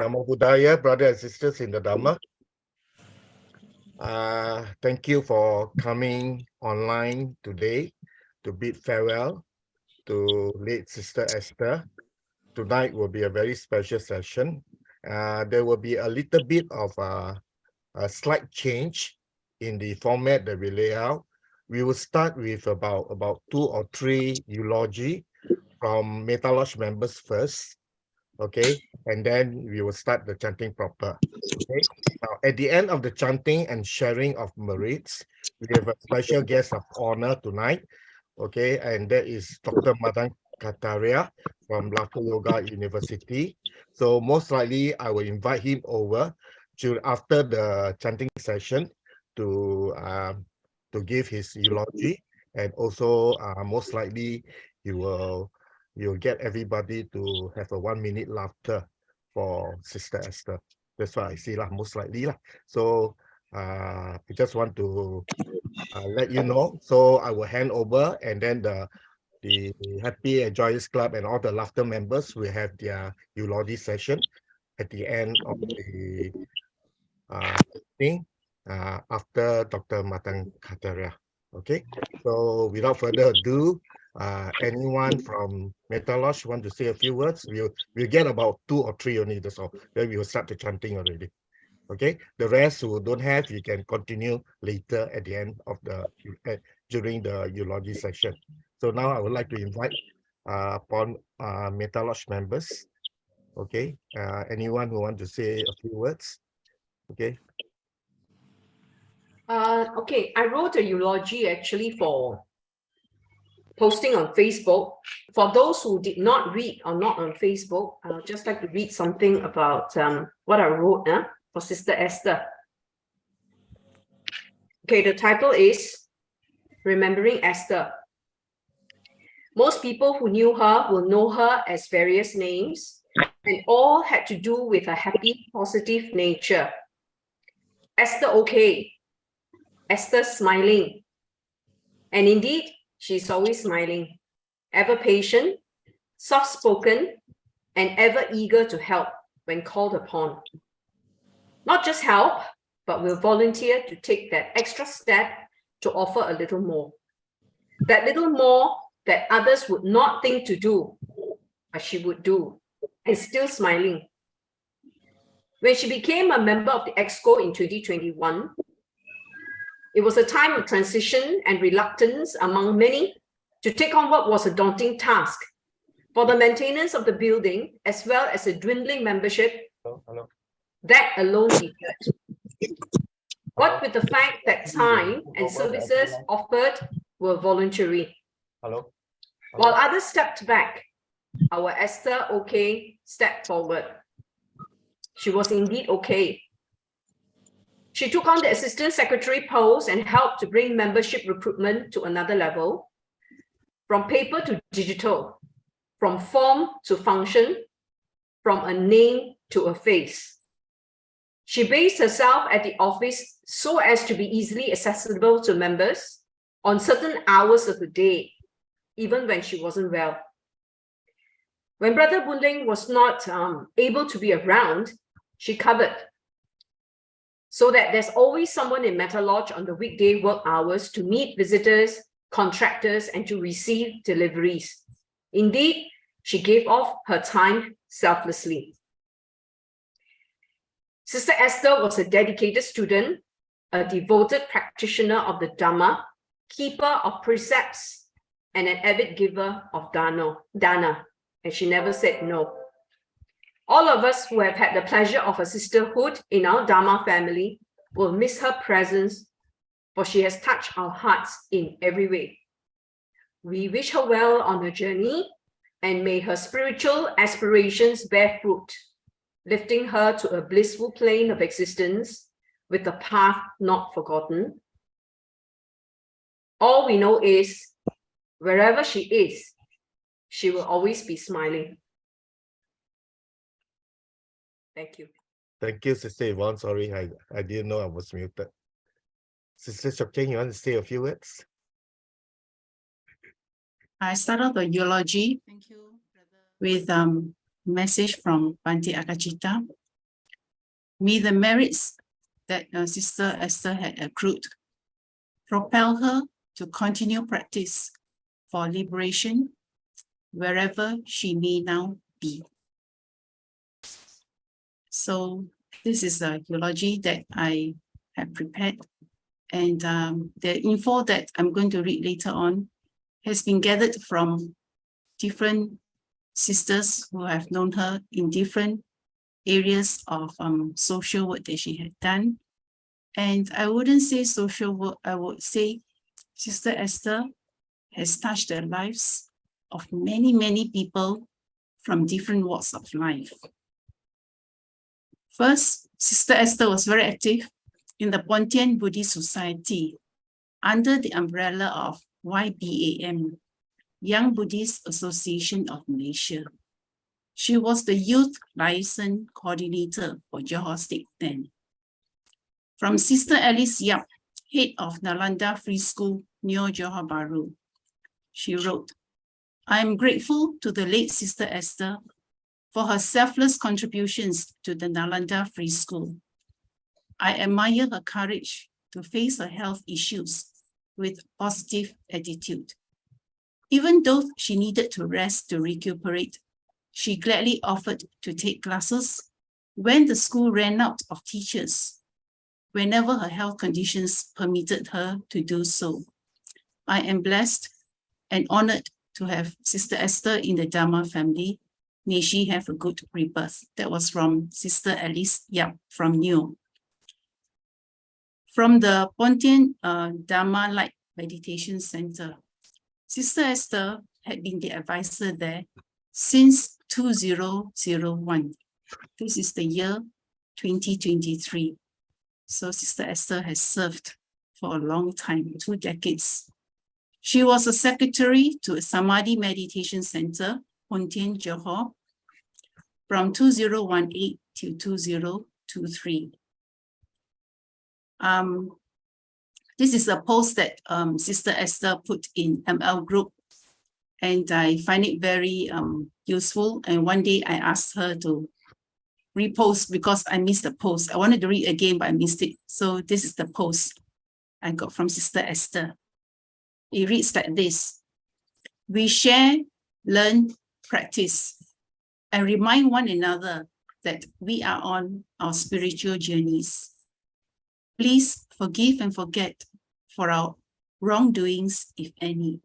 Namo Buddhaya, brothers and sisters in the Dhamma. Thank you for coming online today to bid farewell to late Sister Esther. Tonight will be a very special session. There will be a little bit of a slight change in the format that we lay out. We will start with about 2 or 3 eulogy from Metta Lodge members first. Okay, and then we will start the chanting proper. Okay, now at the end of the chanting and sharing of merits, we have a special guest of honor tonight. Okay, and that is Dr. Madan Kataria from Laughter Yoga University. So most likely I will invite him over after the chanting session to give his eulogy, and also most likely you'll get everybody to have a 1-minute laughter for Sister Esther. That's what I see lah, most likely lah. So I just want to let you know. So I will hand over, and then the Happy and Joyous Club and all the laughter members will have their eulogy session at the end of the thing after Dr. Matan Kataria. Okay, so without further ado, anyone from Metta Lodge want to say a few words? We'll get about 2 or 3 only, that's all. Then we will start the chanting already. Okay, the rest who don't have, you can continue later at the end of the during the eulogy session. So now I would like to invite upon Metta Lodge members. Okay, anyone who want to say a few words? Okay. Okay, I wrote a eulogy actually for posting on Facebook. For those who did not read or not on Facebook, I would just like to read something about what I wrote for Sister Esther. Okay, the title is Remembering Esther. Most people who knew her will know her as various names, and all had to do with a happy, positive nature. Esther okay. Esther smiling. And indeed, she's always smiling, ever patient, soft-spoken, and ever eager to help when called upon. Not just help, but will volunteer to take that extra step to offer a little more. That little more that others would not think to do, but she would do, and still smiling. When she became a member of the EXCO in 2021, it was a time of transition and reluctance among many to take on what was a daunting task for the maintenance of the building, as well as a dwindling membership. That alone she did. What with the fact that time and services offered were voluntary. While others stepped back, our Esther okay stepped forward. She was indeed okay. She took on the assistant secretary post and helped to bring membership recruitment to another level, from paper to digital, from form to function, from a name to a face. She based herself at the office so as to be easily accessible to members on certain hours of the day, even when she wasn't well. When Brother Bunling was not able to be around, she covered, so that there's always someone in Metta Lodge on the weekday work hours to meet visitors, contractors, and to receive deliveries. Indeed, she gave off her time selflessly. Sister Esther was a dedicated student, a devoted practitioner of the Dhamma, keeper of precepts, and an avid giver of dana, and she never said no. All of us who have had the pleasure of a sisterhood in our Dharma family will miss her presence, for she has touched our hearts in every way. We wish her well on her journey, and may her spiritual aspirations bear fruit, lifting her to a blissful plane of existence with a path not forgotten. All we know is, wherever she is, she will always be smiling. Thank you. Thank you, Sister Yvonne. Sorry, I didn't know I was muted. Sister Cheng, you want to say a few words? I start off the eulogy. Thank you, brother. With message from Panti Akachita. May the merits that Sister Esther had accrued propel her to continue practice for liberation wherever she may now be. So this is a eulogy that I have prepared, and the info that I'm going to read later on has been gathered from different sisters who have known her in different areas of social work that she had done. And I wouldn't say social work, I would say Sister Esther has touched the lives of many, many people from different walks of life. First, Sister Esther was very active in the Pontian Buddhist Society under the umbrella of YBAM, Young Buddhist Association of Malaysia. She was the youth liaison coordinator for Johor State then. From Sister Alice Yap, head of Nalanda Free School near Johor Bahru, she wrote, I am grateful to the late Sister Esther for her selfless contributions to the Nalanda Free School. I admire her courage to face her health issues with positive attitude. Even though she needed to rest to recuperate, she gladly offered to take classes when the school ran out of teachers, whenever her health conditions permitted her to do so. I am blessed and honored to have Sister Esther in the Dharma family. May she have a good rebirth. That was from Sister Alice Yap from New. From the Pontian Dharma Light Meditation Center, Sister Esther had been the advisor there since 2001. This is the year 2023. So Sister Esther has served for a long time, 2 decades. She was a secretary to Samadhi Meditation Center, Pontian, Johor, from 2018 to 2023. This is a post that Sister Esther put in ML group, and I find it very useful. And one day I asked her to repost because I missed the post. I wanted to read again, but I missed it. So this is the post I got from Sister Esther. It reads like this: we share, learn, practice, and remind one another that we are on our spiritual journeys. Please forgive and forget for our wrongdoings, if any.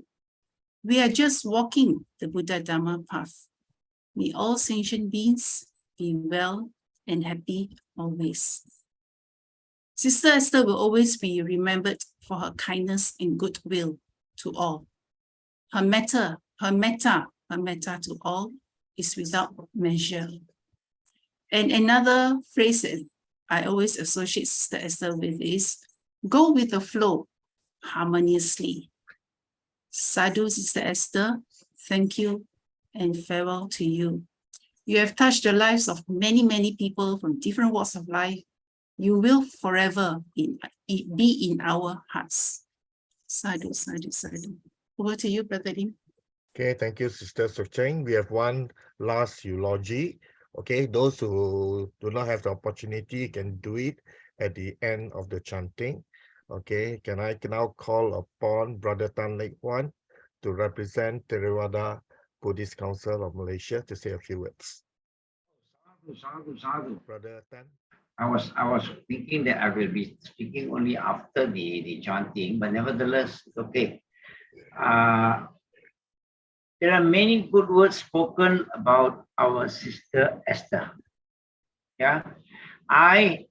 We are just walking the Buddha Dharma path. May all sentient beings be well and happy always. Sister Esther will always be remembered for her kindness and goodwill to all. Her metta to all is without measure. And another phrase that I always associate Sister Esther with is, go with the flow harmoniously. Sadhu, Sister Esther, thank you and farewell to you. You have touched the lives of many, many people from different walks of life. You will forever be in our hearts. Sadhu, sadhu, sadhu. Over to you, Brother Lim. Okay, thank you, Sister Cheng. We have one last eulogy. Okay, those who do not have the opportunity can do it at the end of the chanting. Okay, can I now call upon Brother Tan Lek Wan to represent Theravada Buddhist Council of Malaysia to say a few words. Sadhu. Brother Tan. I was thinking that I will be speaking only after the chanting, but nevertheless, it's okay. There are many good words spoken about our Sister Esther. Yeah, I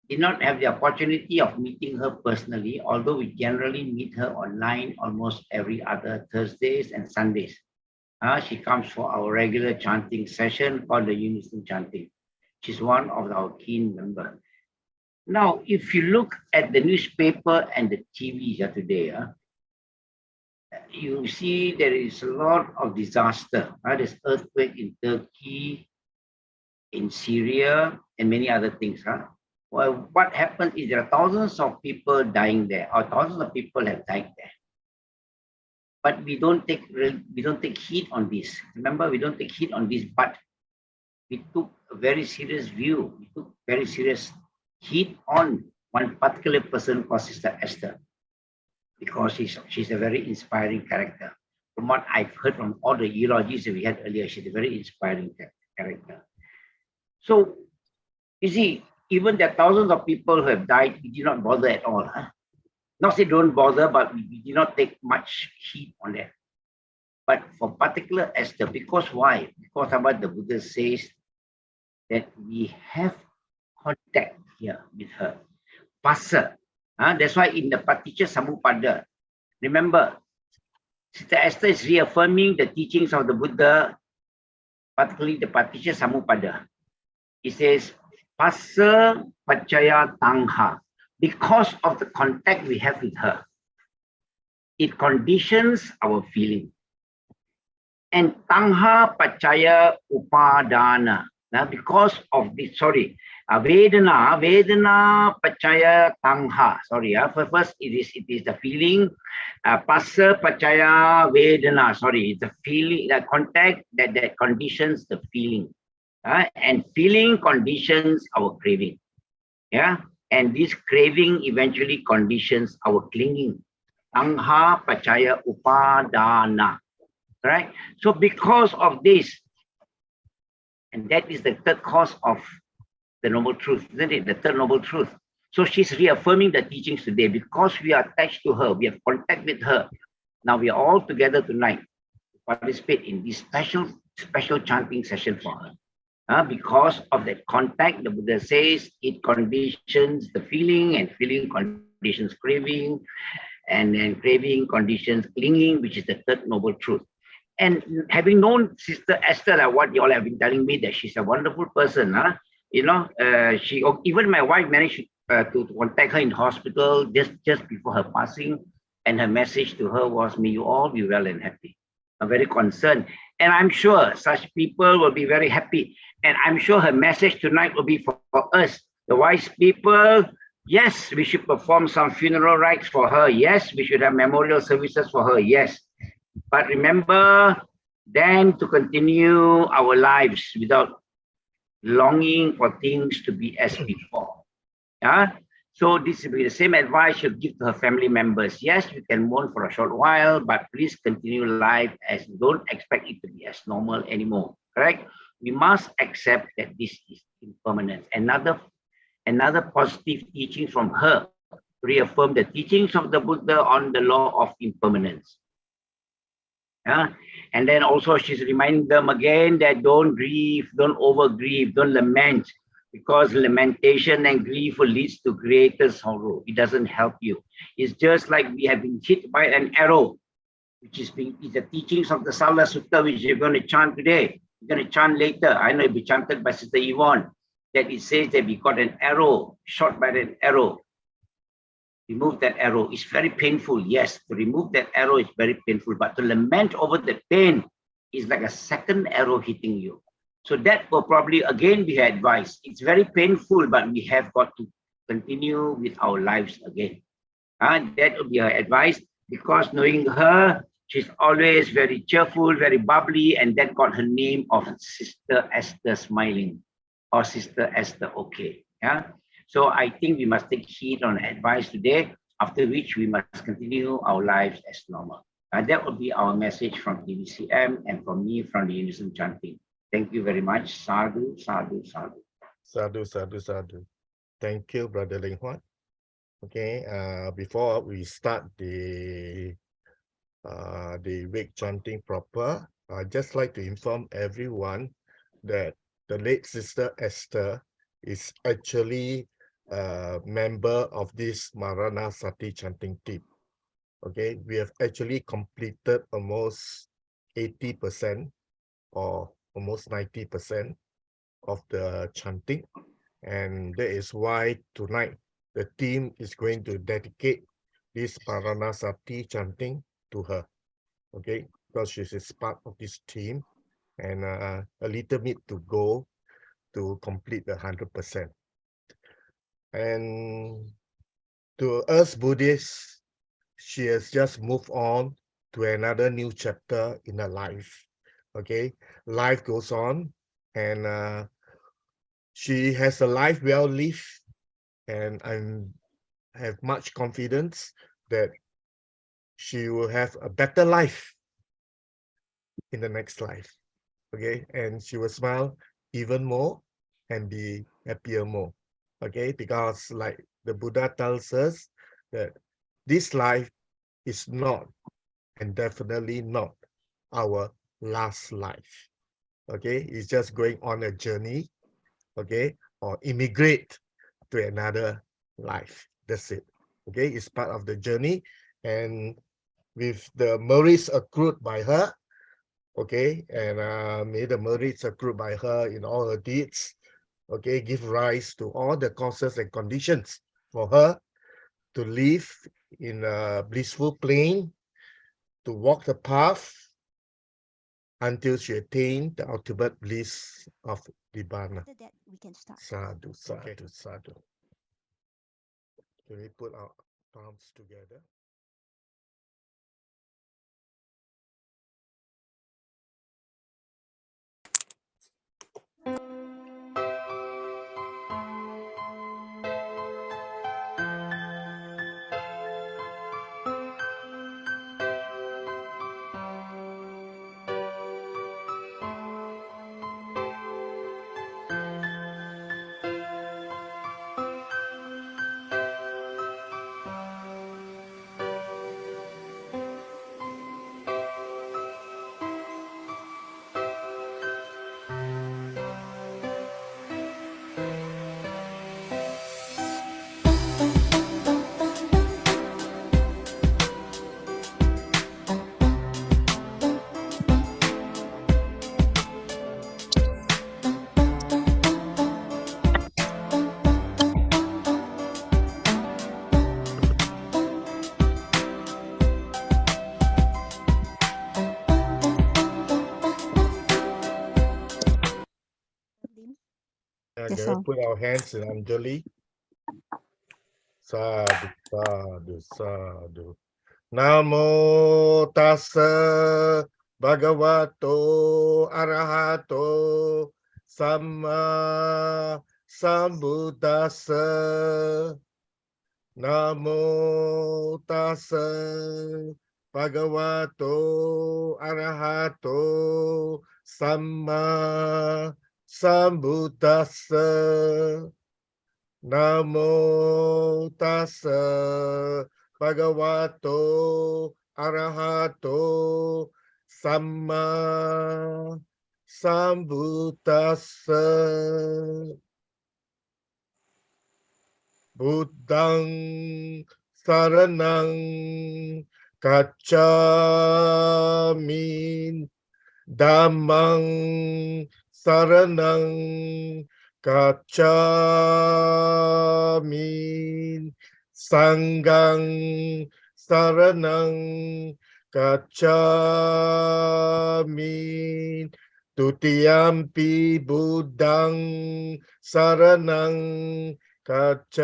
did not have the opportunity of meeting her personally, although we generally meet her online almost every other Thursdays and Sundays. She comes for our regular chanting session called the Unison Chanting. She's one of our keen members. Now, if you look at the newspaper and the TV today, you see there is a lot of disaster. There's earthquake in Turkey, in Syria, and many other things. Well, what happened is there are thousands of people dying there, or thousands of people have died there. But we don't take heed on this. Remember, we don't take heed on this. But we took a very serious view. We took very serious heat on one particular person called Sister Esther, because she's a very inspiring character. From what I've heard from all the eulogies that we had earlier, she's a very inspiring character. So, you see, even there are thousands of people who have died, we did not bother at all. Huh? Not say don't bother, but we did not take much heed on that. But for particular Esther, because why? Because about the Buddha says that we have contact here with her. Pasa. That's why in the Paticca Samuppada, remember, Sister Esther is reaffirming the teachings of the Buddha, particularly the Paticca Samuppada. It says, Pasa Pachaya Tangha. Because of the contact we have with her, it conditions our feeling. And Tangha Pachaya Upadana. Now, because of this, Vedana Pachaya Tangha. First it is the feeling. Pasa Pachaya Vedana. It's the feeling, the contact that conditions the feeling. And feeling conditions our craving. Yeah. And this craving eventually conditions our clinging. Tangha Pachaya Upadana. Right? So because of this, and that is the third cause of the noble truth, isn't it? The third noble truth. So she's reaffirming the teachings today because we are attached to her, we have contact with her. Now we are all together tonight to participate in this special chanting session for her. Because of that contact, the Buddha says it conditions the feeling, and feeling conditions craving, and then craving conditions clinging, which is the third noble truth. And having known Sister Esther, what you all have been telling me, that she's a wonderful person. She, even my wife managed to contact her in hospital just before her passing, and her message to her was, may you all be well and happy. I'm very concerned. And I'm sure such people will be very happy. And I'm sure her message tonight will be for us, the wise people. Yes, we should perform some funeral rites for her. Yes, we should have memorial services for her. Yes. But remember then to continue our lives without longing for things to be as before. So this will be the same advice you'll give to her family members. Yes, you can mourn for a short while, but please continue life as don't expect it to be as normal anymore. Correct? We must accept that this is impermanent. Another positive teaching from her reaffirm the teachings of the Buddha on the law of impermanence. And then also she's reminding them again that don't grieve, don't over grieve, don't lament, because lamentation and grief will lead to greater sorrow. It doesn't help you. It's just like we have been hit by an arrow, which is the teachings of the Sala Sutta, which you're going to chant today. You're going to chant later. I know it'll be chanted by Sister Yvonne, that it says that we got an arrow, shot by an arrow. Remove that arrow. It's very painful. Yes, to remove that arrow is very painful, but to lament over the pain is like a second arrow hitting you. So that will probably again be her advice. It's very painful, but we have got to continue with our lives again. That will be her advice, because knowing her, she's always very cheerful, very bubbly, and that got her name of Sister Esther Smiling, or Sister Esther Okay. So I think we must take heed on advice today, after which we must continue our lives as normal. That will be our message from TVCM and from me from the Unison Chanting. Thank you very much. Sadhu, sadhu, sadhu. Sadhu, sadhu, sadhu. Thank you, Brother Ling Huat. Okay, before we start the wake chanting proper, I'd just like to inform everyone that the late Sister Esther is actually a member of this Maranasati Chanting team. Okay, we have actually completed almost 80% or almost 90% of the chanting, and that is why tonight the team is going to dedicate this Maranasati chanting to her. Okay, because she is part of this team, and a little bit to go to complete the 100%. And to us Buddhists, she has just moved on to another new chapter in her life. Okay, life goes on, and she has a life well lived, and I have much confidence that she will have a better life in the next life. Okay, and she will smile even more and be happier more. Okay, because like the Buddha tells us that this life is not, and definitely not, our last life. Okay, it's just going on a journey, okay, or immigrate to another life. That's it. Okay, it's part of the journey, and with the merits accrued by her, okay, and may the merits accrued by her in all her deeds, okay, give rise to all the causes and conditions for her to live in a blissful plane, to walk the path until she attained the ultimate bliss of Nibbana. After that, we can start. Sadhu, sadhu, sadhu. Can we put our palms together? Yeah, That's can we all. put our hands in Anjali? Sadhu, sadhu, sadhu. Namo tassa bhagavato arahato samma sambuddhassa. Namo tassa bhagavato arahato samma sambuddhassa. Namo tassa bhagavato arahato samma sambuddhassa. Buddhang saranang gacchami. Dhammang saranang gacchami. Sanghang saranang gacchami. Tutiyampi Buddhang saranang gacchami.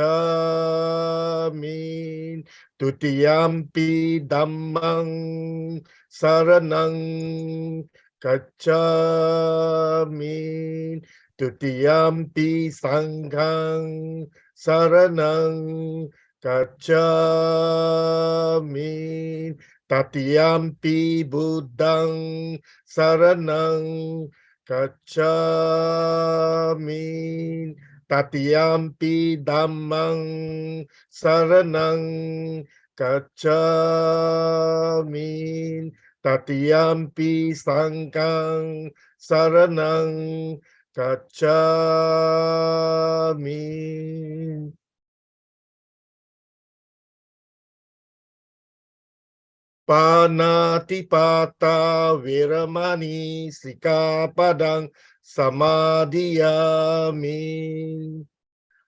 Tutiyampi Dhammang saranang gacchami. Tutiyampi sanghang saranang gacchami. Tatiyampi buddhang saranang gacchami. Tatiyampi dhammang saranang gacchami. Tatiyampi sanghang saranang gacchami. Panatipata viramani sikapadang samadhiyami.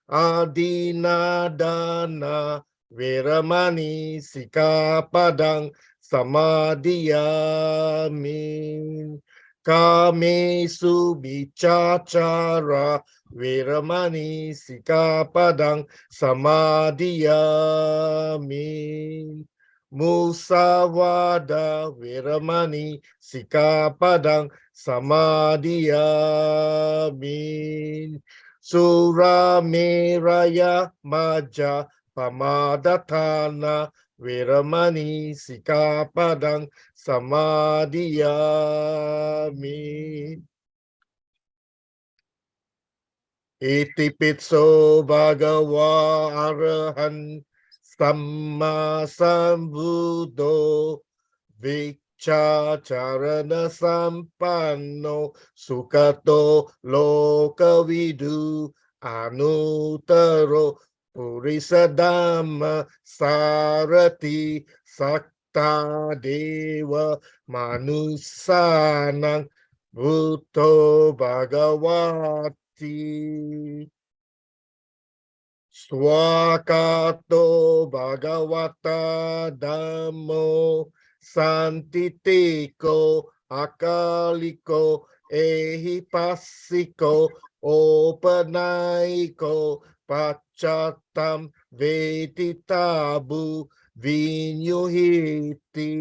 Adinadana viramani sikapadang samadhiyami. Kamesu bicacara viramani sikapadang samadhiyami. Musawada Wiramani Sikapadang Samadhiyamin. Suramiraya Maja Pamadatana Wiramani Sikapadang Samadhiyamin. Iti pitso bhagawa arahan samma sambuddho viccha charana sampanno sukato lokavidu anutaro purisa dhamma sarati sakta dewa manusanang buddho bhagawati Swakato Bhagavata Dhammo Santitiko Akaliko Ehipassiko Opanaiko Pachatam Vetitabu Vinyuhiti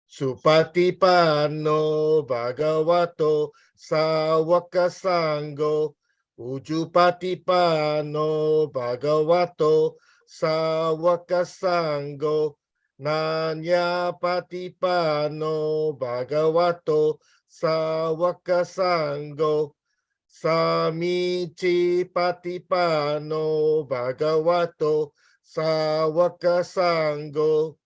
Supatipano Bhagavato Sawaka Sangho Ujupatipano Bhagavato Sawaka Sangho Nanyapatipano Bhagavato Sawaka Sangho Samici Patipano Bhagavato Sawaka Sangho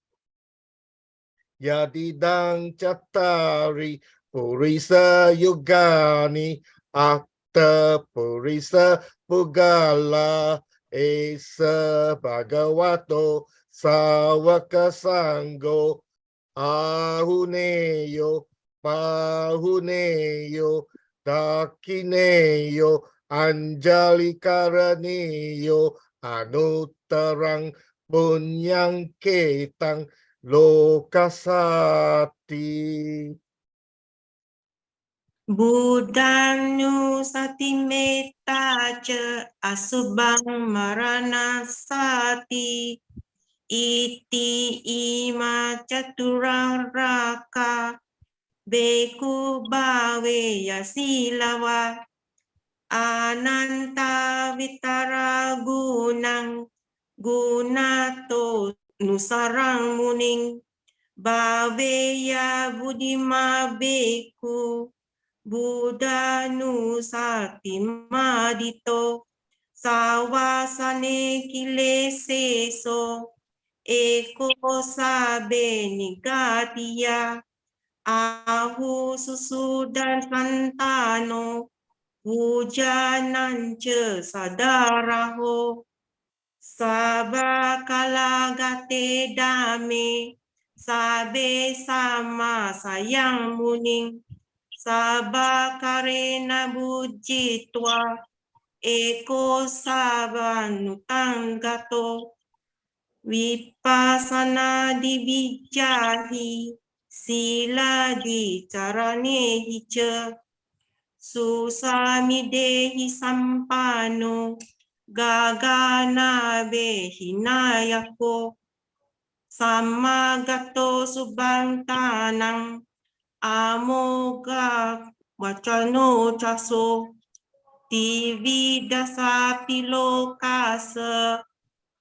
Yadidang Chattari Purisa Yugani Akta Purisa Pugala Esa Bhagavato Sawaka Sangho Ahuneyo Pahuneyo Dakineyo Anjali Karaneyo Anuttarang Punyang Ketang Lokasati. Buddhanu sati metta ca asubang maranasati iti ima caturang raka beku bawe yasilawa ananta vitara gunang gunato nusarang muning baveya budima beku Buddha nusati madito sawasane kileseso eko sabe nigatiya ahu susudan santano wujanance sadaraho sabakalagate dame sabe sama sayang muning Sabakarena bujitwa eko sabanutang gato vipasana dibijahi sila dicarane hica susamidehi sampano gagana behinayako samagato subantanang amoga wacano caso tivi dasa pilokasa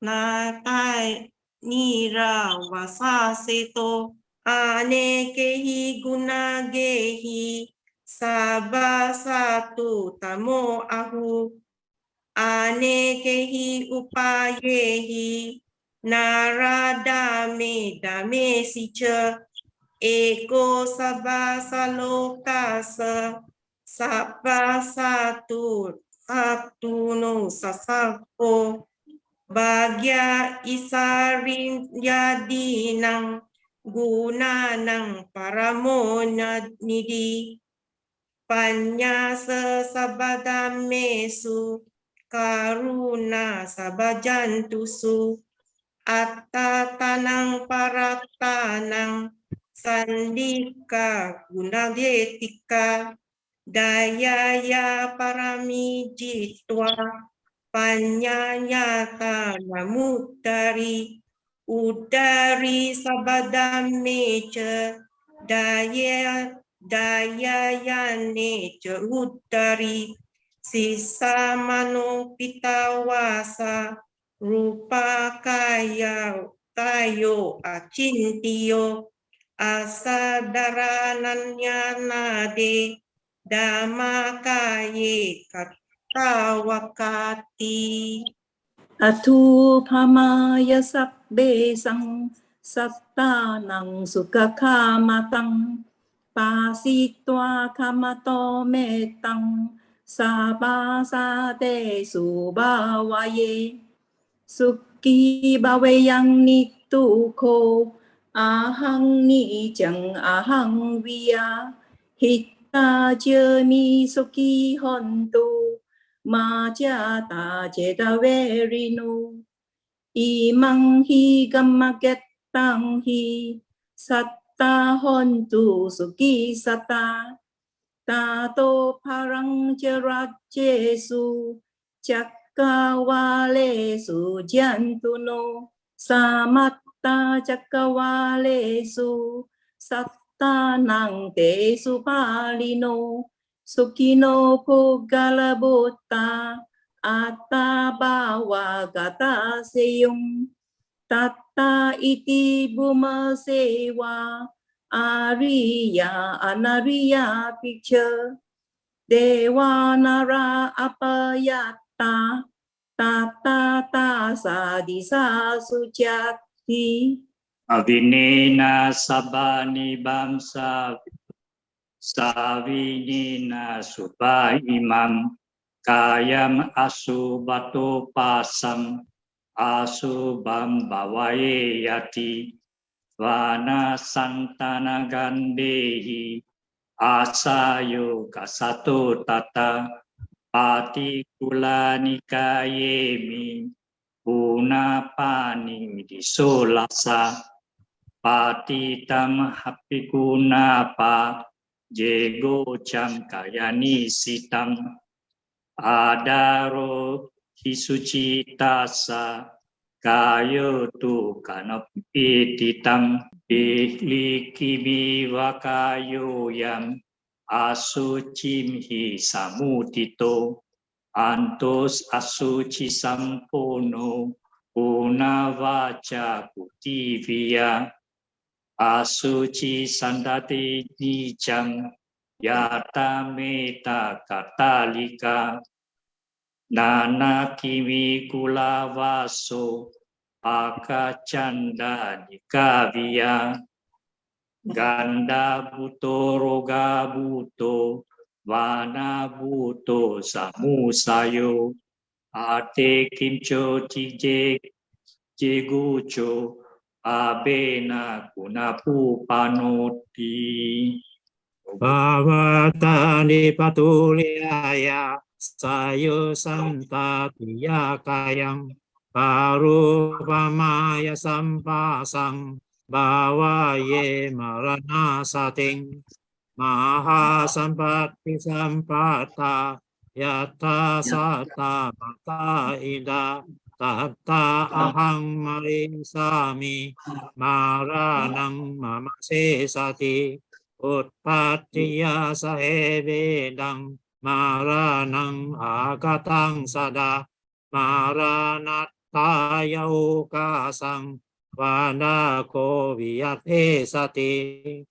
natai nira wasaseto anekehi gunagehi sabasatu tamo ahu anekehi upayehi naradame dame sica Eko sabasa lokasa sapa satu no sasako bagya isarin yadinang guna ng paramona nidi panyasa sabadamesu karuna sabajantusu atta tanang paratanang Sandika gunagetika dayaya paramijitwa Panyayata namuttari udari sabadame ce dayayane ce uttari sisa mano pitawasa rupa kaya tayo acintio asadarananya nade dhamma kaye tawakati. Atu pamaya sabbe sang sattanang sukakamatang pasitwa kamato metang sabasate subawaye sukhi bawayang nituko ahang ni jang ahang viya hitta jemi sukhi hontu Maja ta jeda verinu imang hi gammagetang hi satta hontu suki sata tato parang jerat jesu cakkawale su jantuno samatta cakkawale su satta nang te su palino Sukino Pugala Buddha Atta Bawa Gata Seyum Tata Iti Buma Sewa Ariya Anariya Picture Dewa Nara Apayata Tata Tasa Disa Sujati Avinena Sabani Bamsa Savinina Subaimam Kayam Asubato Pasam Asubam Bawaye Yati Vana Santana Gandehi Asayo Kasato Tata Pati Kulanika Yemi Punapani Disolasa Patitam Hapikunapa Jego Cham Kayani Sitam Adaro Hisucitasa Kayo tu Kanapititam Piliki Wakayo Yam Asucim Hi Samutito Antos Asuci Sampono Punavaca Kutivia Asuci Sandati Nijam Yata Metta Katalika Nana Kimi Kulavaso Akacanda Nikavia Ganda Buto Roga Buto Vana Buto Samusayo Ate Kimcho Tije Jegucho Abena Kunapu Panoti Bhavatani Patuliaya Sayo Santatiya Kayang Parupamaya Sampasang Bhawaye Maranasating Maha Sampati Sampata Yata Sata Mata Ida Tata Ahang Marisami Maranang Mamase Sati Utpatiya Sahevedang Maranang Agatang Sada Maranataya Ukasang Vanako Viyate Sati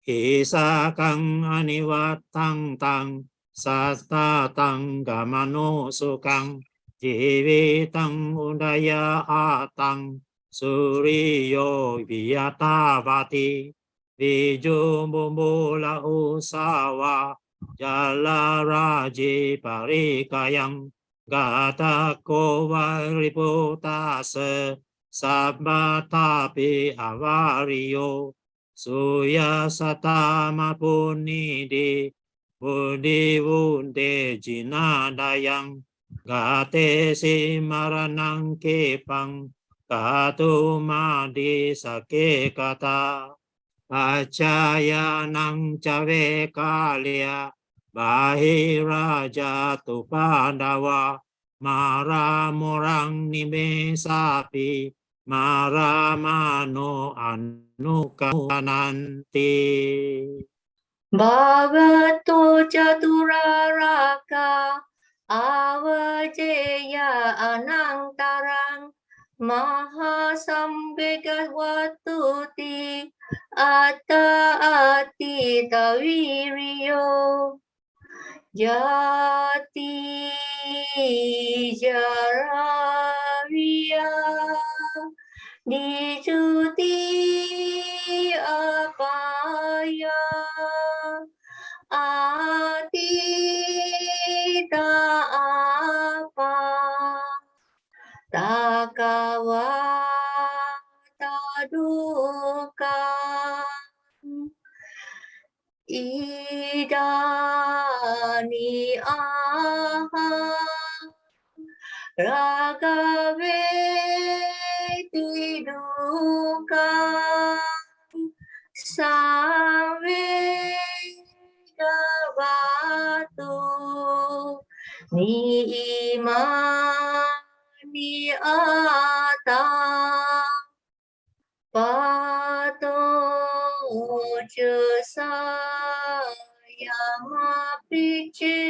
Isa kang aniwatang tang sata tang gamano sukang jivitang undaya atang suriyo viyatavati vijumbumula usawa jala raji parikayang gata kovariputase sabbatapi avariyo Suya satama punidi budi wunde jinadayang gate si maranang kepang katumadi sake kata acaya nang cawe kalia bahiraja tu pandawa Maramorang nimesapi maramano anukananti. Bhavato chaturaraka avajeya anantarang mahasambhegavatuti atta ati taviriyo Jati Jararia Dijuti Apaya Atita Apa Takawata Duka Idani aha ragaveti duka savegavatu ni imani ata Pato Sayamapiche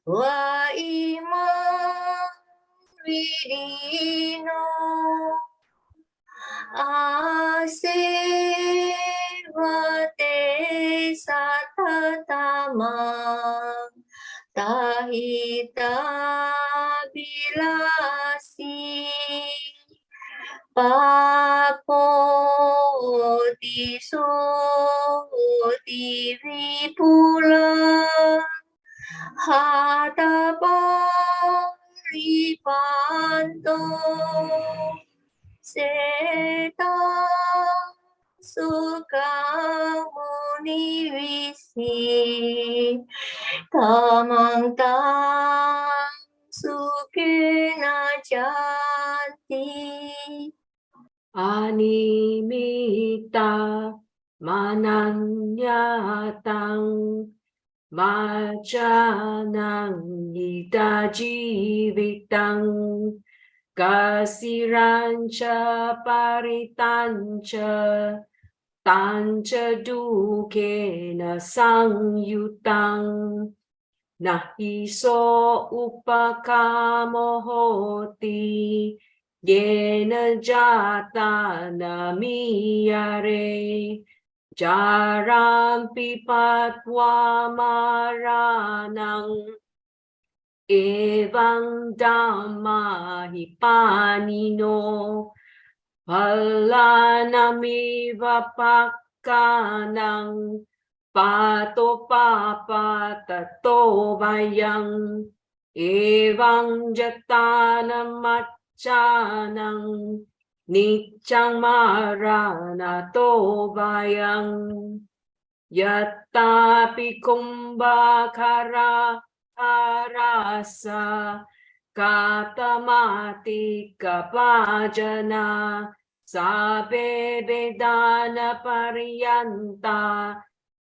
Wa Imam Vidino Asevate Satatama Tahita Bilasi Papoti soti vipula hata paripanto seta sukamuni visi tamang tang sukena janti Animita mananyatang majanang idajivitang kasirancha paritancha tancha dukena sangyutang nahiso upakamohoti Yena jata namiyare jaram pipatwa maranang evang dhamma hipanino palanamiva pakkanang pato papa tato vayang evang jatana Chanang Nichang Maranato Bayang Yatapi Kumbhakara Arasa Katamati Kapajana Sabe Vedana Pariyanta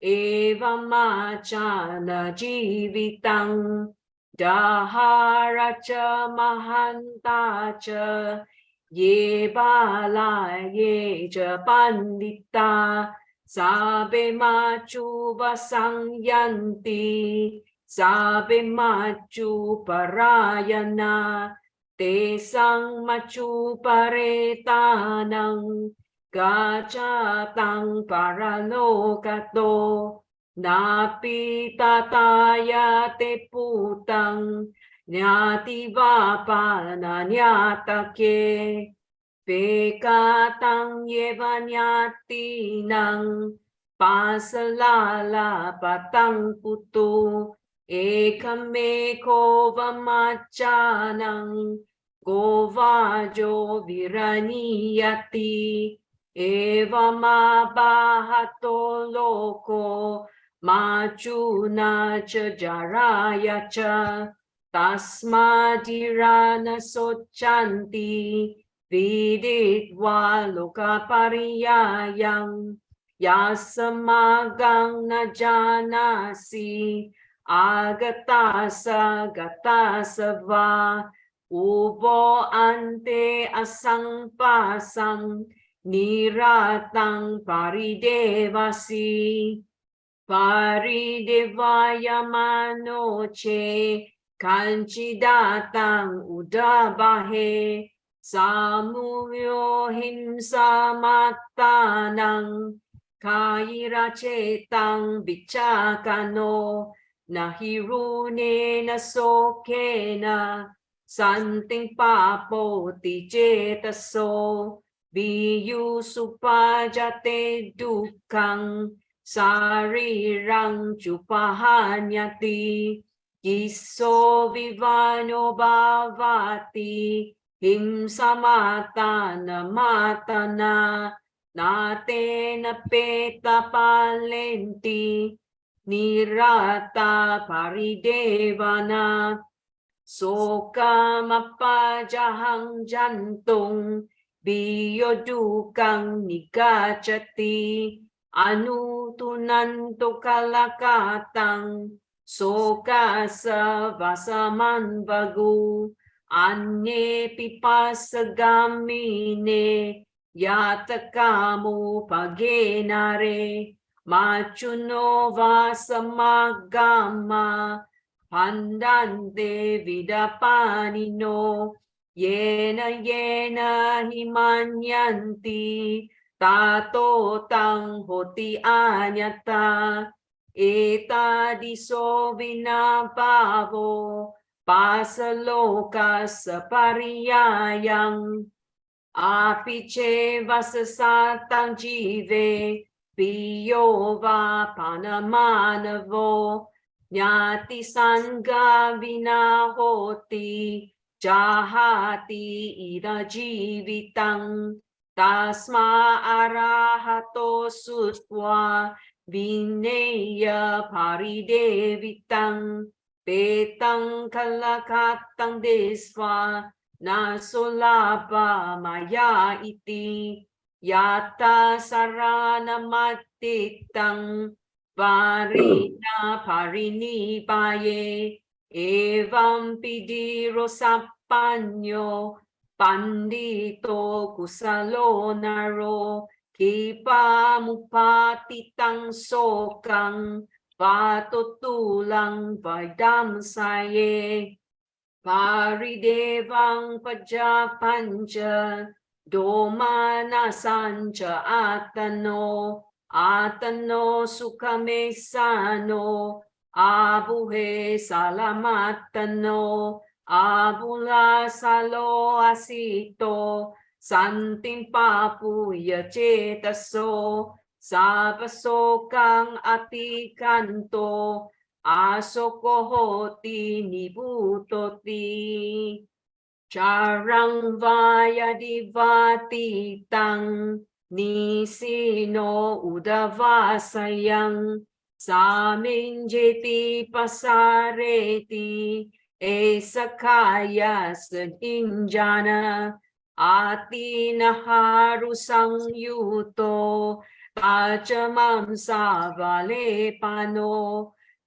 Evamachana Jivitang Daharacha Mahantacha Ye Bala Ye Japandita Sabe Machu Vasangyanti Sabe Machu Parayana Te Sang Machu Paretanang Gachatang Paralokato Napi tataya te putang nyati vapana nyatake pekatang yevanyati nang pasalala patang putu ekameko vamachanang govajo viraniyati evamabahato loko Machuna cha jaraya cha tasmadirana sochanti viditva lokapariyayang yasamagang na janasi agatasa gatasa va ubo ante asangpasang niratang paridevasi paridevaya manoche kanchidatang udabahe samuvyo himsa matanang kaira cetang bichakano nahirune nasokena santing papo tijetaso biyu supajate dukang sarirang chupahanyati kiso vivano bhavati himsamatana matana natena peta palenti nirata paridevana soka mapajahang jantung biyodukang nigachati anutunanto kalakatang soka sa vasaman bagu anye pipasagamine yatakamu pagenare machuno vasamagama pandante vidapanino yena yena himanyanti tato tang hoti anyata eta diso vinapavo pasaloka sapariyayang apiche vasasatang jive piyova panamanavo nyati sangha vinahoti jahati ida jivitang tasma arahato sutva vineya paridevitang petang kalakatang desva nasolapa maya iti yata sarana matitang varina parini paye evam pidiro sapanyo pandito kusalo naro kipa mupatitang sokang patutulang vadam saye paridevang pajapancha domana sancha atano atano sukhamesano abuhe salamatano abula salo asito santing papuya cetaso sabasokang atikanto asokohoti nibutoti charang vaya divati tang nisino udavasayang saminjeti pasareti esakaya sadinjana atinaharu sangyuto tachamam savalepano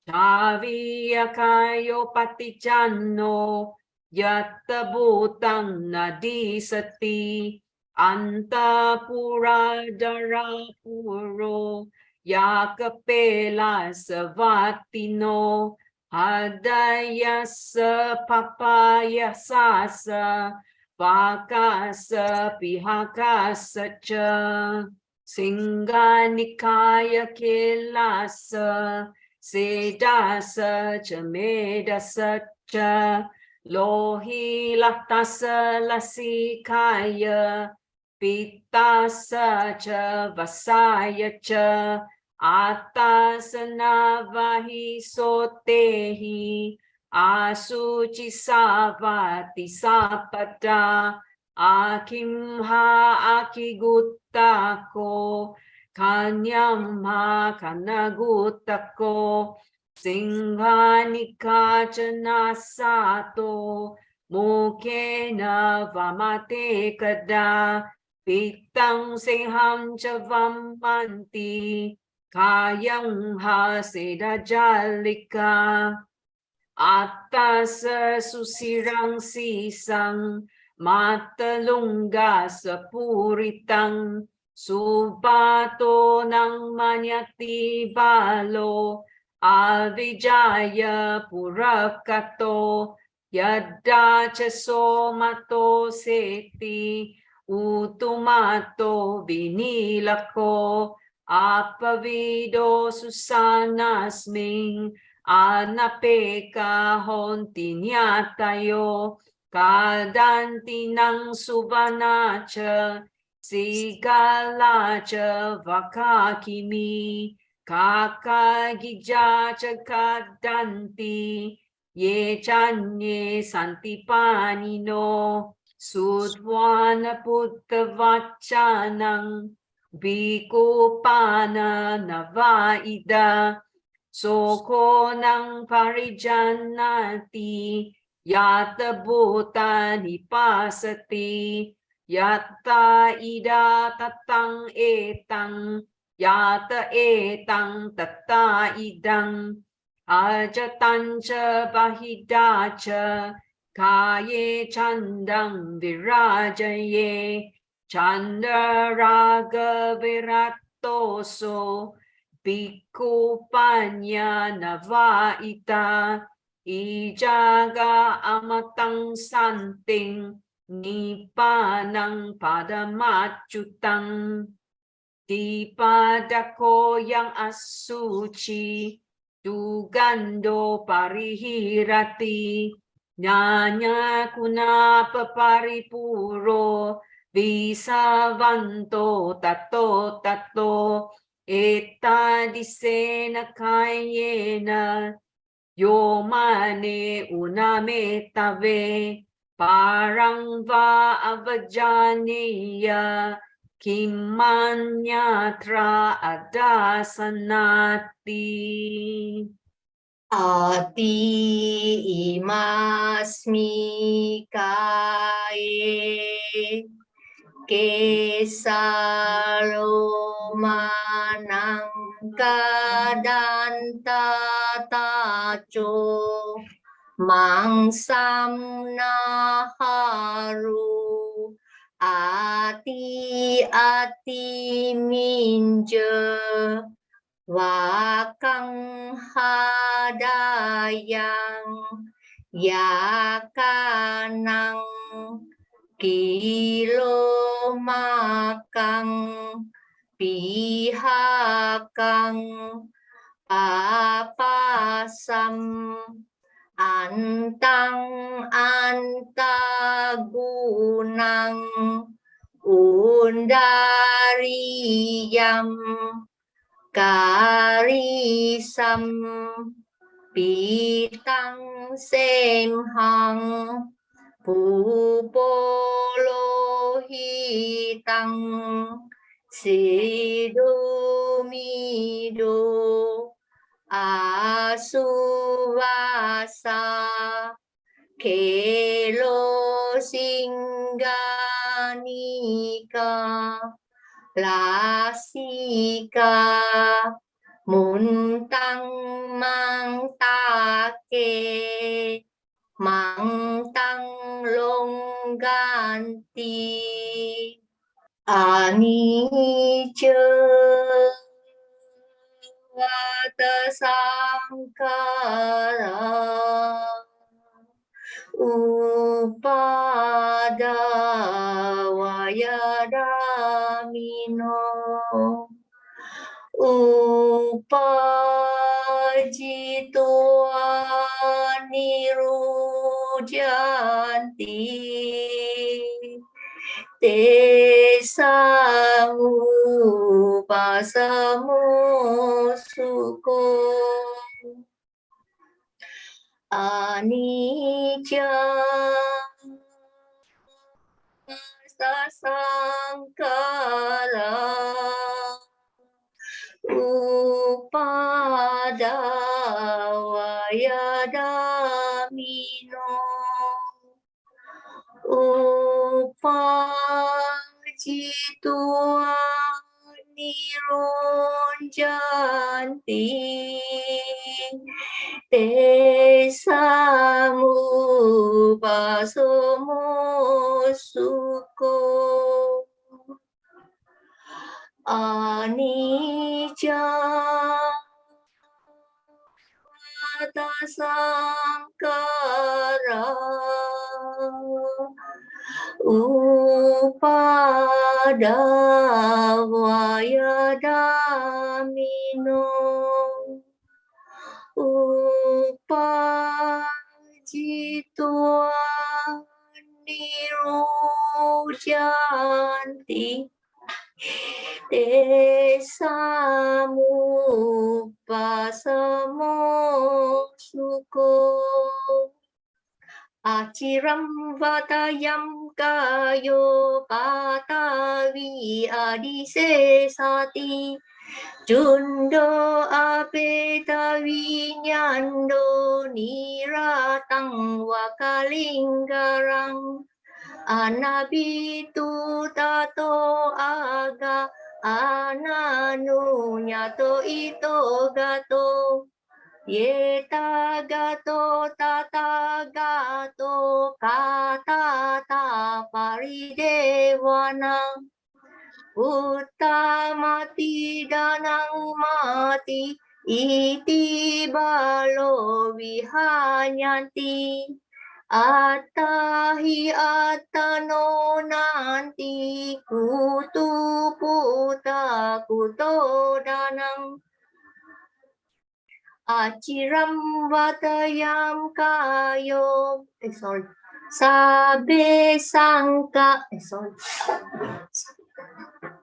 Taviyakayo patichanno yatta bhutang nadisati anta pura darapuro yakapela savatino hadayasa papaya sasa vakasa pihakasa cha singanikaya kelasa sedasa chamedasa cha lohi latasa lasikaya pitasa cha vasaya cha atasana vahi sotehi asuchi savati sapata akimha akiguttako kanyamha kanagutako singhanika chanasato mukena vamate kada pitang singham cha vammanti kayang haseda jalika, atas susirang sisang, matalungga sa puritang, subato ng manyati balo, Avijaya Purakato Yadda Chaso Mato Seti Utumato Vinilako Apavido Susanasming Anapeka Hontinyatayo Kadanti ng Subanacha Sigalacha Vakakimi Kakagija Chakadanti Ye Chanye Santipanino Sudwana Puttavachanang Bikupana Navaida Soko ng Parijanati Yata Bhuta Nipasati Yata Ida Tatang Etang Yata etang tata idang ajatancha bahidacha kaye chandang virajaye chandaraga viratoso bhikkhu panya navaita ijaga amatang santing nipanang padamacutang di padaku yang asuci, dugando parihirati, nyanya kuna paparipuro, bisa vanto tato tato, eta disena kayena, yomane unametave, parang va avajaniya, Kimanyatra adasanati. Ati imasmi kaye kesaro manang kadanta tacho mangsam naharu ati minje wakang hadayang yakanang kilo makang pihakang apasam antang antagunang undariyam karisam pitang semhang pupolohitang sidumido asuvasa kelo singganika lasika muntang mangtake mangtang longganti anicca vata sankara upadavayadamino upajitoa nirujanti tesang upasamusuko anicca sankara upadavayadamino upajitoa nirunjanti te samupasomo suko anicca sankara upadavaya damino upajitwa nirujanti te samupasamo suko aciram vatayam kayo patavi adisesati jundo apetavi nyando niratang wakalinggarang anabitu tato aga ananu nyato ito gato yeta gato tata gato katata paridewana uttamati danang mati iti balo vihanyanti Atahi atano nanti kutu puta kuto danang aciram vatayam kayo sabe sangka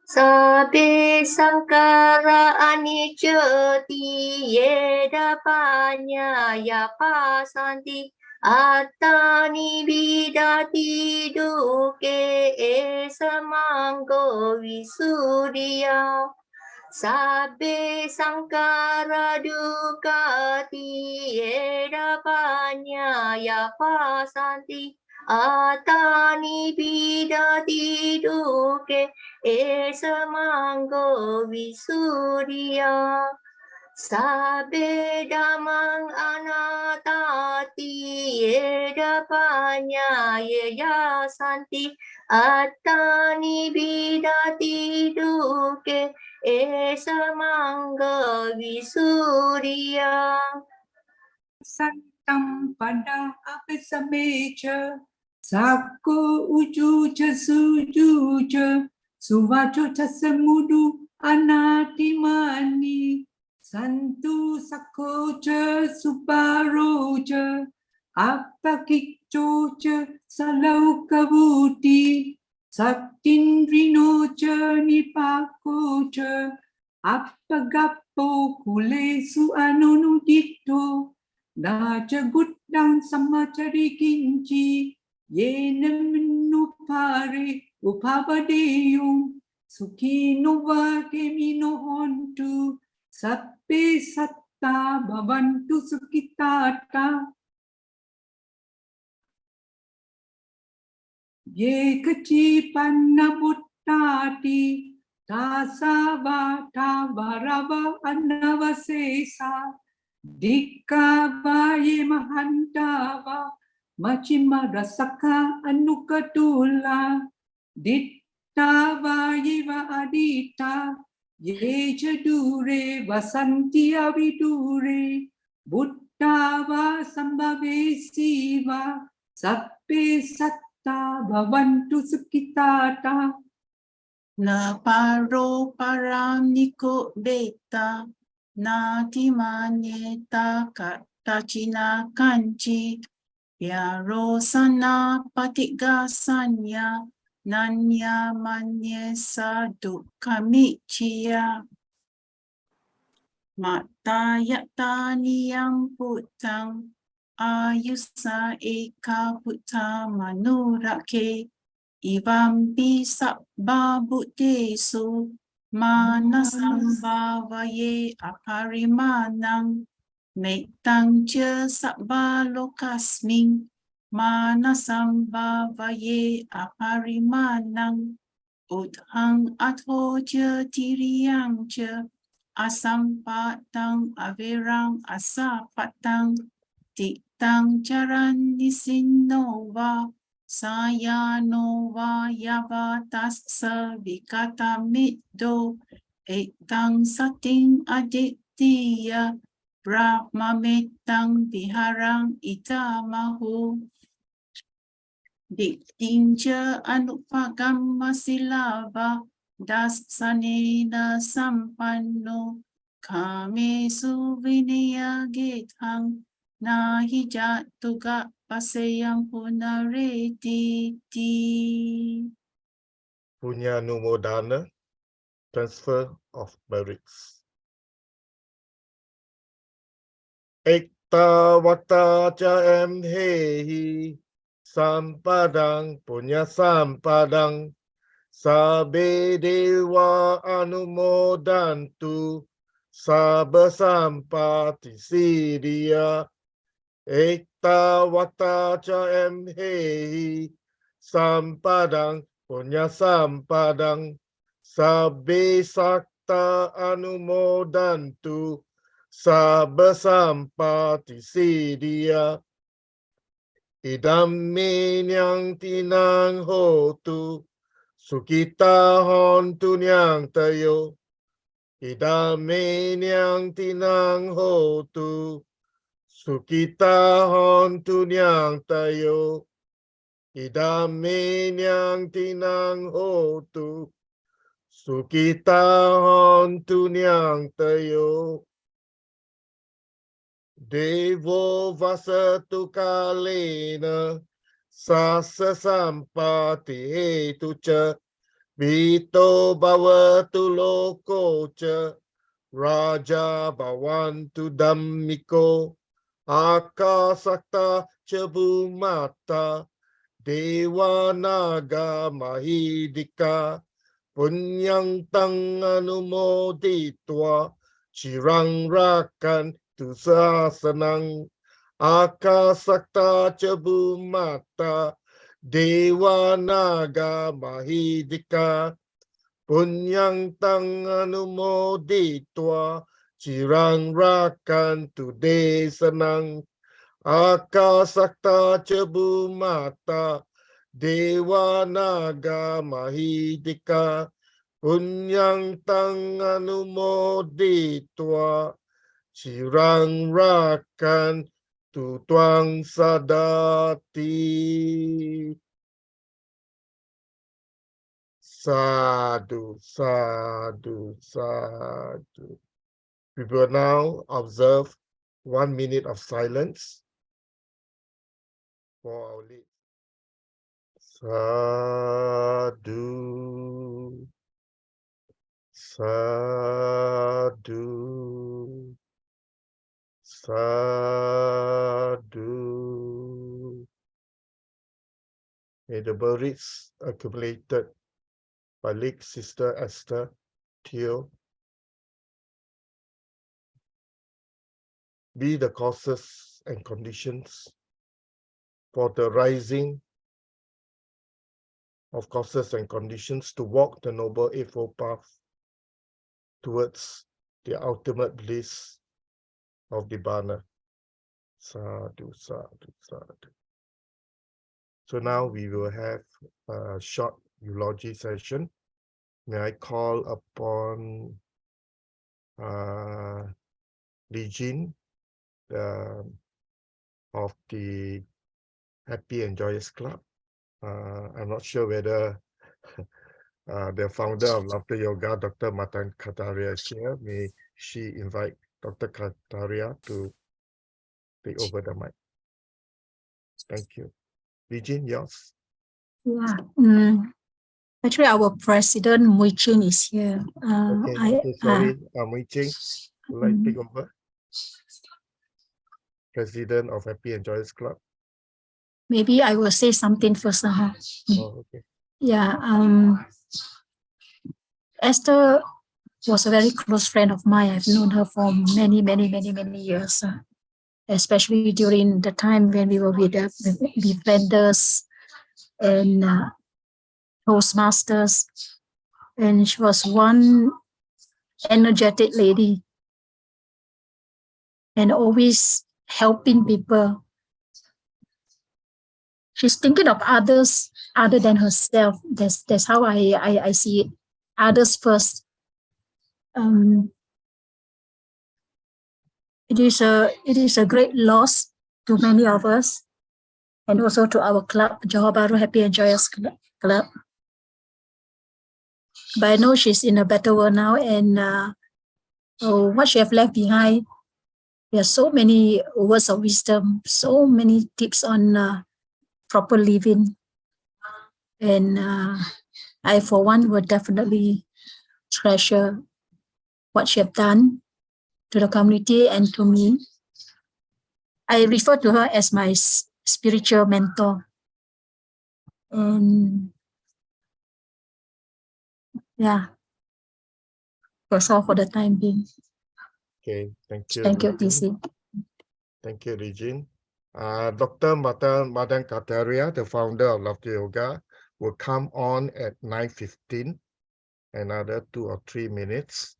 sabe sangkara aniceti yeda panya pasanti Atani bidati duke esamanggo visuddhiya Sabbe sangkara dukati edapanya pasanti Atani bidati duke esamanggo visuddhiya Sabe damang anatati edapanya yeya santi attani bidati duke esamangga visuddhiya Santam pada apisamecha Sakko ujuja sujuja Suvacho tasamudu anatimani Santu sakocha suparocha Apakikchocha salaukavuti Saktindrinocha nipakocha Appagappo kulesu anunudito Daja guddang samacari kinci Yena minupare upavadeyum Sukino vake minohontu Sappe satta bhavantu sukitata Ye kaci panna buttati Tasavata varava anavasesa Dikavaye mahantava Machima rasaka anukatula Dittavaye va adita Ye jadure vasanti avidure Buddhava sambhave siva Sappe satta bhavantu sukitata Na paro paramniko beta nati manyeta katachina kanchi Pyaro sana patigasanya nanya manyesa dukamichia Mata yatani yang putang ayusa eka puta manurake Ivampi sabba buddhesu manasambhavaye aparimanang Mettang ca sabba lokasming manasambhavaye aparimanang Uthang athoja tiriangja asampatang averang asapatang titang jaran nisinova sayanova yavatas savikata middo etang sating aditya brahmametang viharang itamahu Diktinja anupagamma silava das sanena sampanno kamesu vinaya gethang nahi jatuga pasayang punareti. Punya numodana, transfer of merits. Ekta wakta cha em hehi, sampadang punya sampadang, sabe dewa anumodantu, sabe sampati sidia. Ekta wakta cha em hehi, sampadang punya sampadang, sabe sakta anumodantu, sabe sampati sidia. Idam minyang tinang hotu, sukita hontu nyang tayo. Idam minyang tinang hotu, sukita hontu nyang tayo. Idam minyang tinang hotu, sukita hontu nyang tayo. Devo vasatu kalena sasa sampati hetu cha vito bhavatu loko cha raja bhavantu dhammiko akasakta cha bhumata dewa naga mahidika punyang tang anumoditwa cirang rakan tu sasanang akasakta cha bhumata dewa naga mahidika punyang tang anumoditwa cirang rakan tu desanang akasakta cha bhumata dewa naga mahidika punyang tang anumoditwa cirang rakan tu tuang sadati. Sadhu, sadhu, sadhu. We will now observe 1 minute of silence for our lead. Sadhu, sadhu, sadhu. May the merits accumulated by late Sister Esther Teo be the causes and conditions for the rising of causes and conditions to walk the Noble Eightfold Path towards the ultimate bliss of Nibbana. Sadhu, sadhu, sadhu. So now we will have a short eulogy session. May I call upon Li Jin of the Happy and Joyous Club. I'm not sure whether the founder of Laughter Yoga, Dr. Metta Kataria, is here. May she invite Dr. Kataria to take over the mic. Thank you. Li Jin, yours. Yeah. Actually, our president Mui Ching is here. Okay, sorry, Mui Ching, would like to take over. President of Happy and Joyous Club. Maybe I will say something first. Oh, okay. Yeah. Esther was a very close friend of mine. I've known her for many years, especially during the time when we were with vendors and Toastmasters. And she was one energetic lady and always helping people. She's thinking of others other than herself. That's how I see it. Others first. It is a great loss to many of us, and also to our club, Johor Bahru Happy and Joyous Club. But I know she's in a better world now, and what she have left behind, there are so many words of wisdom, so many tips on proper living, and I, for one, would definitely treasure what she have done to the community and to me. I refer to her as my spiritual mentor. And yeah, that's all for the time being. Okay, thank you. Thank you, Regine. TC. Thank you, Regine. Dr. Madan Kataria, the founder of Laughter Yoga, will come on at 9:15, another 2 or 3 minutes.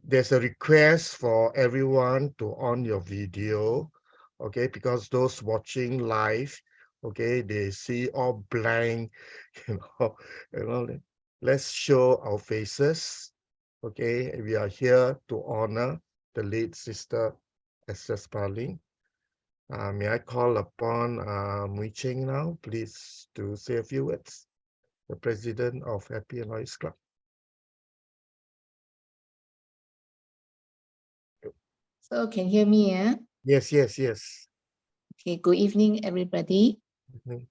There's a request for everyone to on your video, okay, because those watching live, okay, they see all blank, you know, let's show our faces, okay. We are here to honor the late Sister Esther Teo. May I call upon Cheng now, please, to say a few words, the president of Happy and Joyous Club. So can you hear me, yeah? Yes, yes, yes. Okay, good evening, everybody. Mhm.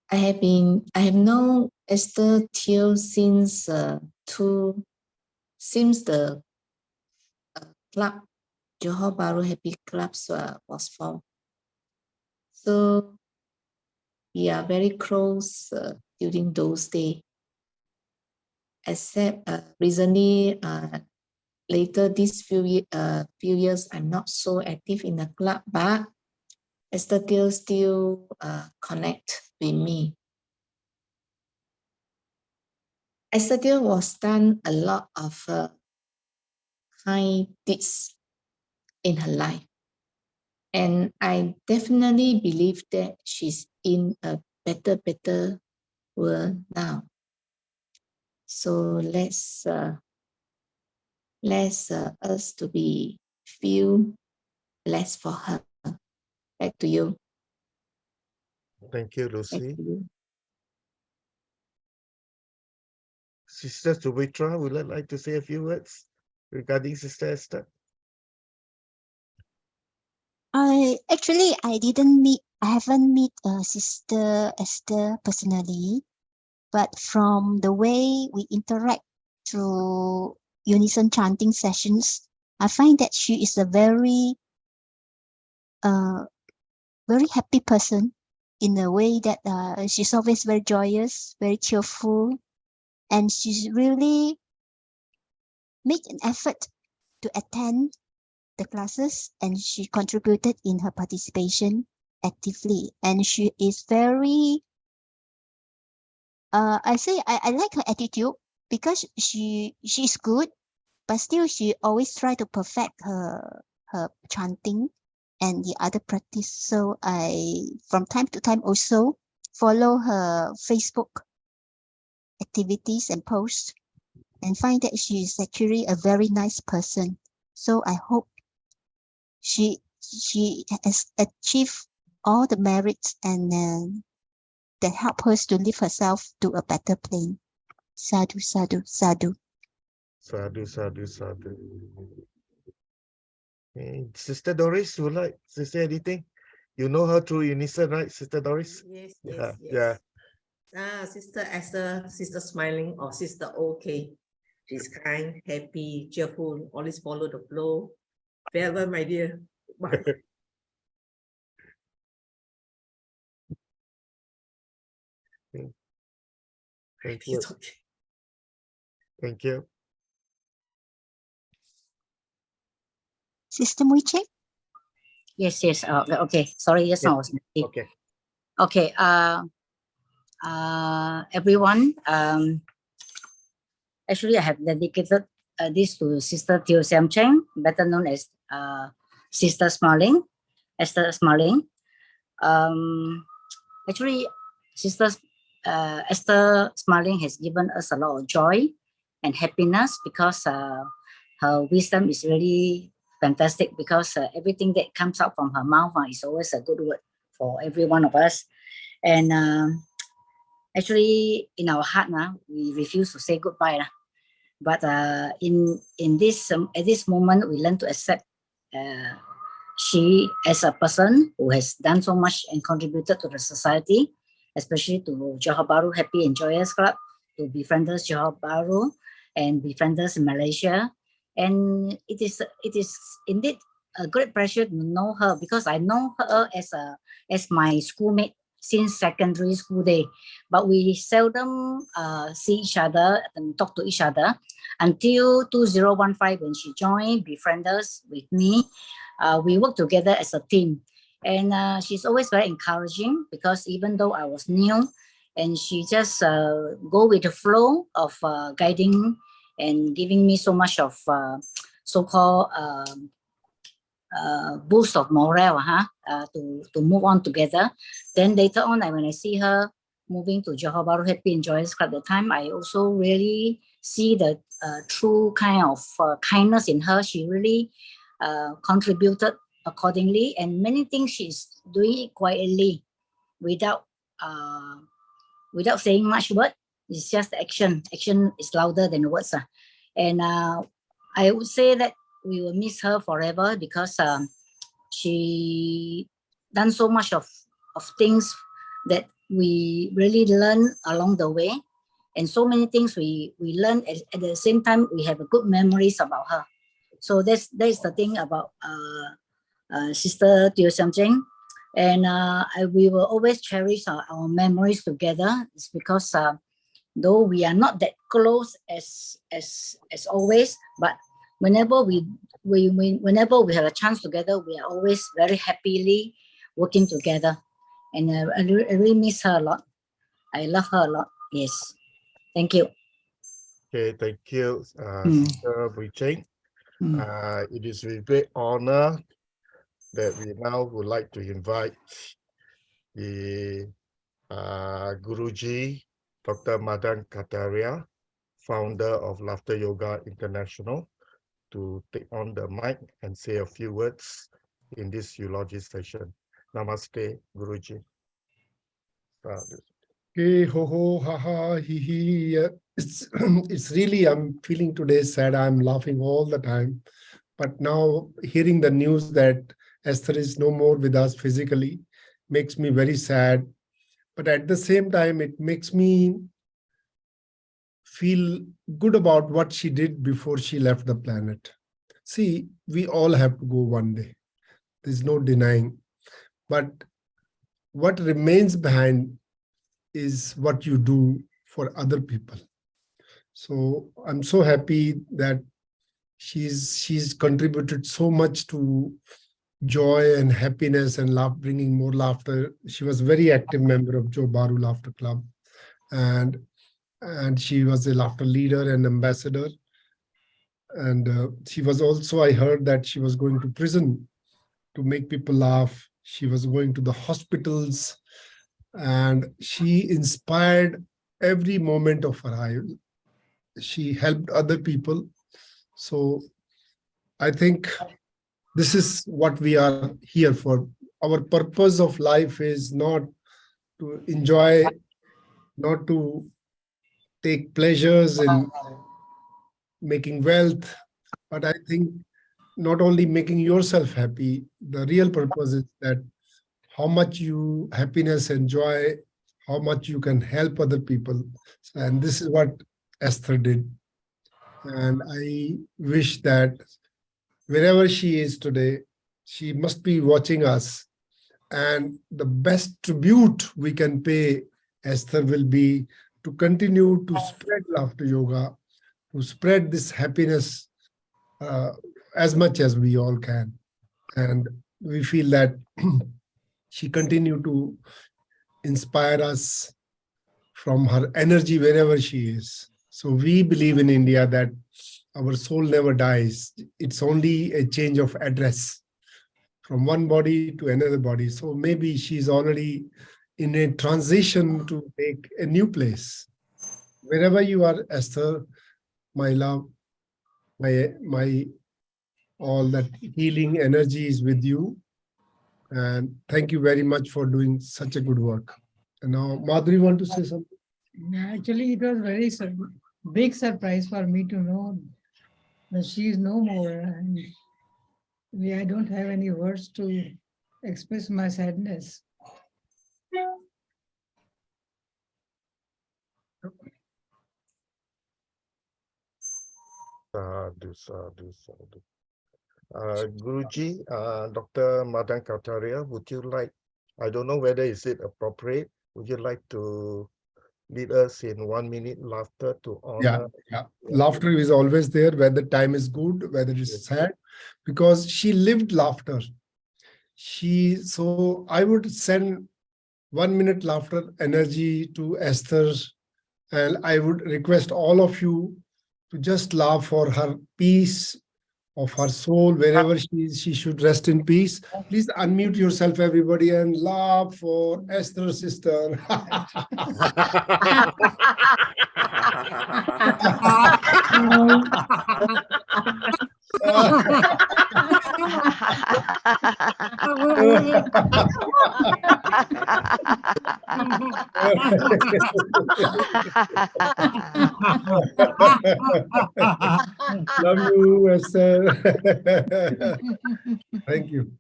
I have known Esther Teo since the club, Johor Bahru Happy Clubs was formed. So we are very close during those days. Except recently, later these few years, I'm not so active in the club, but Esther Teo still connect with me. Esther Teo was done a lot of kind deeds in her life. And I definitely believe that she's in a better world now. So let's us to be feel blessed for her. Back to you. Thank you, Back Lucy. to you. Sister Subitra, would you like to say a few words regarding Sister Esther? I haven't met Sister Esther personally, but from the way we interact through unison chanting sessions, I find that she is a very happy person, in a way that she's always very joyous, very cheerful, and she's really made an effort to attend the classes, and she contributed in her participation actively, and she is very I like her attitude, because she's good, but still she always try to perfect her chanting and the other practice. So I from time to time also follow her Facebook activities and posts, and find that she is actually a very nice person. So I hope she has achieved all the merits and that help her to lift herself to a better plane. Sadhu, sadhu, sadhu. Sadhu, sadhu, sadhu. Sister Doris, would like to say anything? You know her through Unison, right, Sister Doris? Yes, Yeah, yes, yeah. Sister Esther, Sister Smiling, or Sister OK. She's kind, happy, cheerful, always follow the flow. Farewell, my dear. Bye. Thank you. Thank you. Sister Muiche? Yes. Okay. Sorry, yes, I was Okay. okay. everyone. Actually, I have dedicated this to Sister Teo Cheng, better known as Sister Smiling, Esther Smiling. Actually, Sister Esther Smiling has given us a lot of joy and happiness because her wisdom is really fantastic, because everything that comes out from her mouth is always a good word for every one of us. And actually, in our heart, we refuse to say goodbye. But in this at this moment, we learn to accept she as a person who has done so much and contributed to the society, especially to Johor Bahru Happy and Joyous Club, to Befrienders Johor Bahru and Befrienders in Malaysia. And it is indeed a great pleasure to know her, because I know her as my schoolmate since secondary school day, but we seldom see each other and talk to each other until 2015 when she joined Befrienders with me. We work together as a team, and she's always very encouraging, because even though I was new, and she just go with the flow of guiding and giving me so much of so-called boost of morale to move on together. Then later on, when I see her moving to Johor Bahru Happy and Joyous Club at the time, I also really see the true kind of kindness in her. She really contributed accordingly, and many things she's doing it quietly without saying much word. It's just action. Action is louder than words. And I would say that we will miss her forever, because she done so much of things that we really learn along the way, and so many things we learn at the same time. We have good memories about her. So that's the thing about Sister Teo Cheng. And we will always cherish our memories together. It's because though we are not that close as always, but whenever we have a chance together, we are always very happily working together. And I really miss her a lot. I love her a lot. Yes. Thank you. Okay, thank you, Sister Cheng. It is with great honor that we now would like to invite the Guruji, Dr. Madan Kataria, founder of Laughter Yoga International, to take on the mic and say a few words in this eulogy session. Namaste, Guruji. Ho ho ha ha he he. It's really, I'm feeling today sad. I'm laughing all the time. But now hearing the news that Esther is no more with us physically makes me very sad. But at the same time, it makes me feel good about what she did before she left the planet. See, we all have to go one day. There's no denying. But what remains behind is what you do for other people. So I'm so happy that she's contributed so much to joy and happiness and laugh, bringing more laughter. She was a very active member of Johor Bahru Laughter Club, and she was a laughter leader and ambassador. And she was also, I heard that she was going to prison to make people laugh. She was going to the hospitals, and she inspired every moment of her life. She helped other people. So I think this is what we are here for. Our purpose of life is not to enjoy, not to take pleasures in making wealth, but I think not only making yourself happy, the real purpose is that how much you happiness and joy, how much you can help other people. And this is what Esther did. And I wish that wherever she is today, she must be watching us. And the best tribute we can pay Esther will be to continue to spread laughter yoga, to spread this happiness as much as we all can. And we feel that she continued to inspire us from her energy wherever she is. So we believe in India that our soul never dies. It's only a change of address from one body to another body. So maybe she's already in a transition to take a new place. Wherever you are, Esther, my love, my all that healing energy is with you. And thank you very much for doing such a good work. And now, Madhuri, want to say something? Actually, it was very big surprise for me to know that she is no more. And I don't have any words to express my sadness. Sadhu, sadhu, sadhu. Guruji, Dr. Madan Kataria, would you like, I don't know whether is it appropriate, would you like to lead us in 1 minute laughter to honor? Yeah. Laughter is always there, whether time is good, whether it's sad, because she lived laughter. So I would send 1 minute laughter energy to Esther, and I would request all of you to just laugh for her peace of her soul, wherever she is, she should rest in peace. Please unmute yourself, everybody, and laugh for Esther, sister. Love you, Esther. Thank you.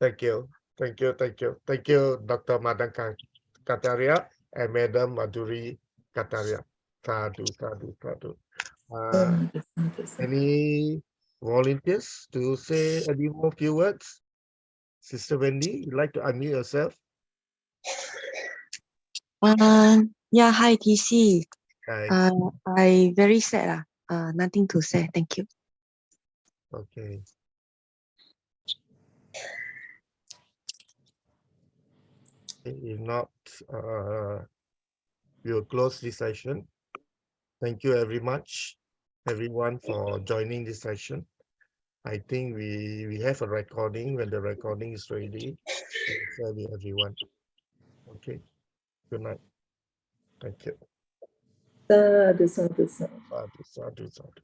Thank you. Thank you. Thank you. Thank you, Dr. Madan Kataria and Madam Madhuri Kataria. Sadhu, sadhu, sadhu. Any volunteers to say any more few words? Sister Wendy, you'd like to unmute yourself? Yeah, hi, TC. Hi. I very sad. Nothing to say. Thank you. Okay. If not, we will close this session. Thank you very much, everyone, for joining this session. I think we have a recording. When the recording is ready, we'll share with everyone. Okay. Good night. Thank you. Sadhu, sadhu, sadhu. Sadhu, sadhu, sadhu.